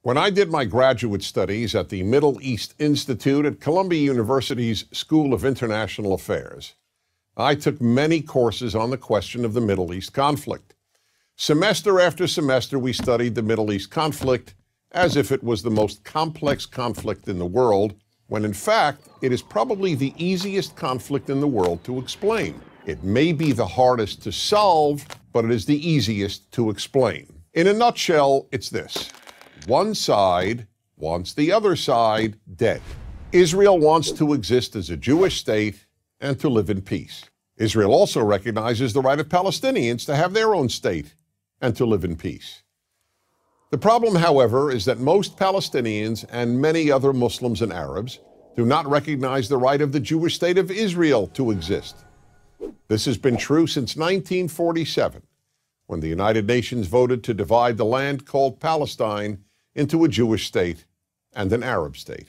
When I did my graduate studies at the Middle East Institute at Columbia University's School of International Affairs, I took many courses on the question of the Middle East conflict. Semester after semester, we studied the Middle East conflict as if it was the most complex conflict in the world, when in fact, it is probably the easiest conflict in the world to explain. It may be the hardest to solve, but it is the easiest to explain. In a nutshell, it's this. One side wants the other side dead. Israel wants to exist as a Jewish state and to live in peace. Israel also recognizes the right of Palestinians to have their own state and to live in peace. The problem, however, is that most Palestinians and many other Muslims and Arabs do not recognize the right of the Jewish state of Israel to exist. This has been true since 1947, when the United Nations voted to divide the land called Palestine into a Jewish state and an Arab state.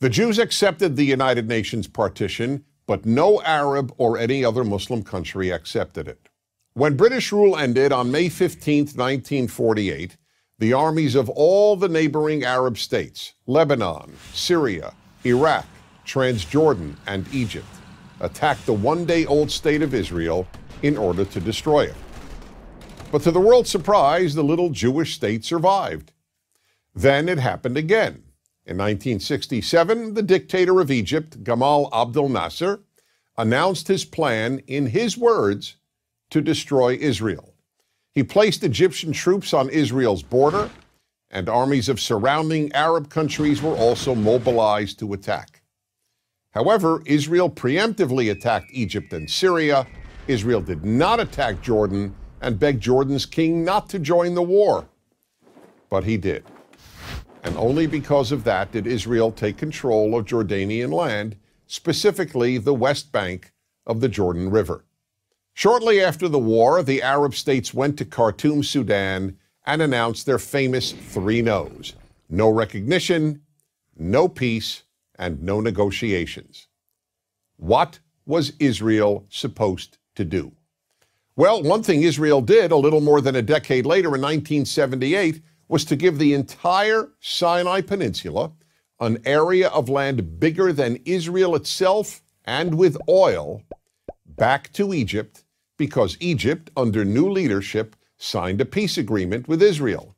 The Jews accepted the United Nations partition, but no Arab or any other Muslim country accepted it. When British rule ended on May 15, 1948, the armies of all the neighboring Arab states, Lebanon, Syria, Iraq, Transjordan, and Egypt, attacked the one-day-old state of Israel in order to destroy it. But to the world's surprise, the little Jewish state survived. Then it happened again. In 1967, the dictator of Egypt, Gamal Abdel Nasser, announced his plan, in his words, to destroy Israel. He placed Egyptian troops on Israel's border, and armies of surrounding Arab countries were also mobilized to attack. However, Israel preemptively attacked Egypt and Syria. Israel did not attack Jordan and begged Jordan's king not to join the war. But he did. And only because of that did Israel take control of Jordanian land, specifically the West Bank of the Jordan River. Shortly after the war, the Arab states went to Khartoum, Sudan, and announced their famous three no's: no recognition, no peace, and no negotiations. What was Israel supposed to do? Well, one thing Israel did a little more than a decade later in 1978 was to give the entire Sinai Peninsula, an area of land bigger than Israel itself and with oil, back to Egypt, because Egypt, under new leadership, signed a peace agreement with Israel.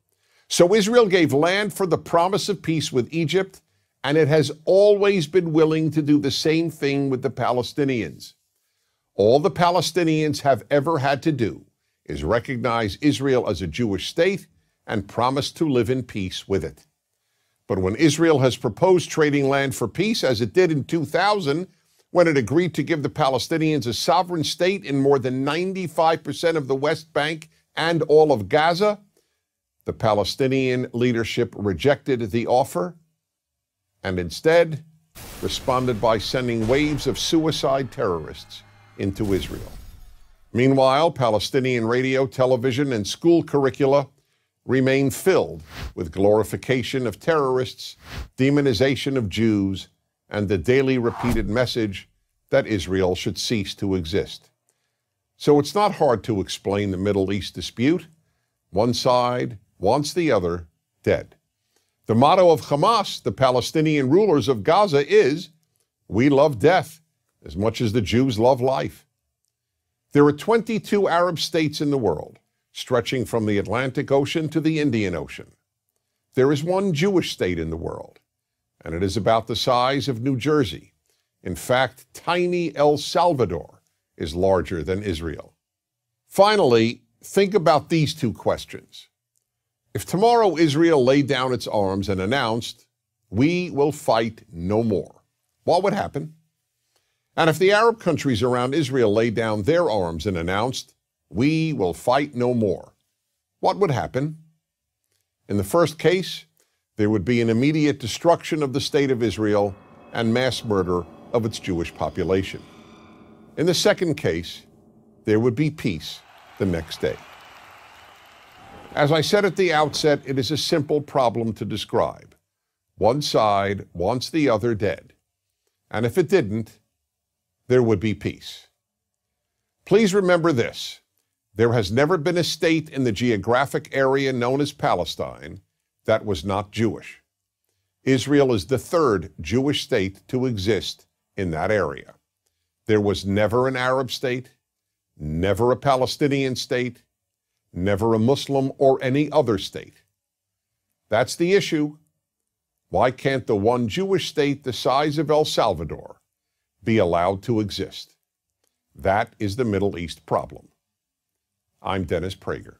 So Israel gave land for the promise of peace with Egypt, and it has always been willing to do the same thing with the Palestinians. All the Palestinians have ever had to do is recognize Israel as a Jewish state and promise to live in peace with it. But when Israel has proposed trading land for peace, as it did in 2000, when it agreed to give the Palestinians a sovereign state in more than 95% of the West Bank and all of Gaza, the Palestinian leadership rejected the offer and instead responded by sending waves of suicide terrorists into Israel. Meanwhile, Palestinian radio, television, and school curricula remain filled with glorification of terrorists, demonization of Jews, and the daily repeated message that Israel should cease to exist. So it's not hard to explain the Middle East dispute. One side wants the other dead. The motto of Hamas, the Palestinian rulers of Gaza, is, "We love death as much as the Jews love life." There are 22 Arab states in the world, stretching from the Atlantic Ocean to the Indian Ocean. There is one Jewish state in the world, and it is about the size of New Jersey. In fact, tiny El Salvador is larger than Israel. Finally, think about these two questions. If tomorrow Israel laid down its arms and announced, "We will fight no more," what would happen? And if the Arab countries around Israel laid down their arms and announced, "We will fight no more," what would happen? In the first case, there would be an immediate destruction of the state of Israel and mass murder of its Jewish population. In the second case, there would be peace the next day. As I said at the outset, it is a simple problem to describe. One side wants the other dead. And if it didn't, there would be peace. Please remember this. There has never been a state in the geographic area known as Palestine that was not Jewish. Israel is the third Jewish state to exist in that area. There was never an Arab state, never a Palestinian state, never a Muslim or any other state. That's the issue. Why can't the one Jewish state the size of El Salvador be allowed to exist? That is the Middle East problem. I'm Dennis Prager.